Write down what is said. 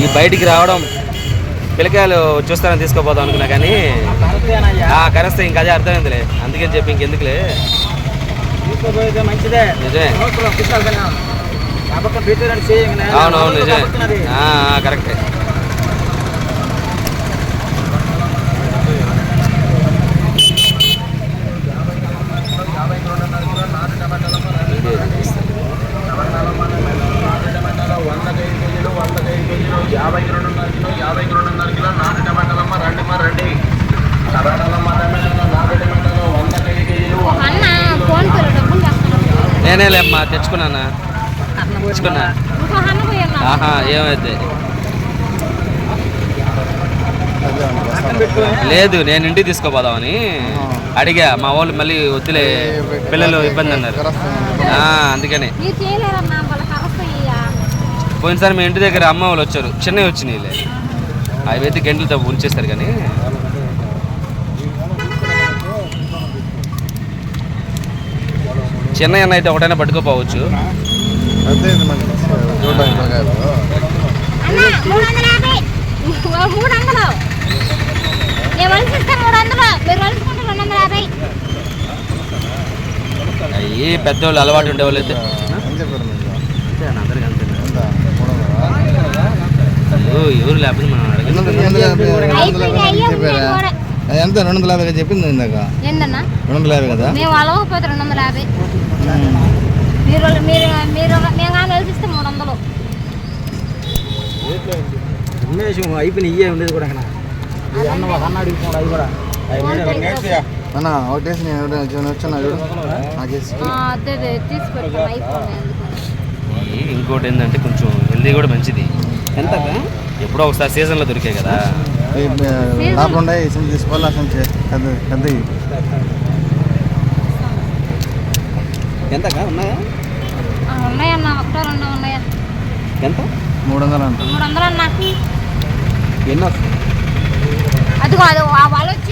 ఈ బయటికి రావడం పిల్లకాయలు చూస్తారని తీసుకోపోదాం అనుకున్నా కానీ కరెస్తే ఇంకా అదే అర్థమైందిలే, అందుకని చెప్పి ఇంకెందుకులే. మంచిదే నిజమే, అవునవును నిజమే, కరెక్టే. నేనే లేమ్మా తెచ్చుకున్నా. ఏమైతే లేదు, నేను ఇంటికి తీసుకోపోదామని అడిగా. మా వాళ్ళు మళ్ళీ వద్దులే పిల్లలు ఇబ్బంది అన్నారు, అందుకని. పోయినసారి మీ ఇంటి దగ్గర అమ్మ వాళ్ళు వచ్చారు, చిన్నవి వచ్చినాయిలే, అవి అయితే గంటలతో ఉంచేస్తారు. కానీ చిన్న అన్న అయితే ఒకటైనా పట్టుకోపోవచ్చు. అయ్యి పెద్దవాళ్ళు అలవాటు ఉండేవాళ్ళు అయితే అందరికి అంతే. ఎవరు లేకపోతే మనం అడగ ఎంత 250 చెప్పింది ఇందాక. 250 కదా, మేము అలవకపోతే 250. మీరు మేము కానీ వెళ్తే 300. అయిపోయినాయి, ఇవే ఉండేది కూడా అన్న అడుగుతున్నాడు. అవి కూడా అన్న ఒకటేసి నేను వచ్చాను ఇంకోటి ఏంటంటే కొంచెం హెల్దీ కూడా మంచిది. ఎంత ఎప్పుడో ఒకసారి సీజన్లో దొరికాయి కదా, రాకుండా తీసుకోవాలి. అసలు పెద్దవి ఎంతగా ఉన్నాయా? ఉన్నాయన్న, ఒకటో రెండో ఉన్నాయా? ఎంత? 300 అంట. 300 అన్న. ఎన్ని వస్తాయి? అదిగో అది వాళ్ళు వచ్చి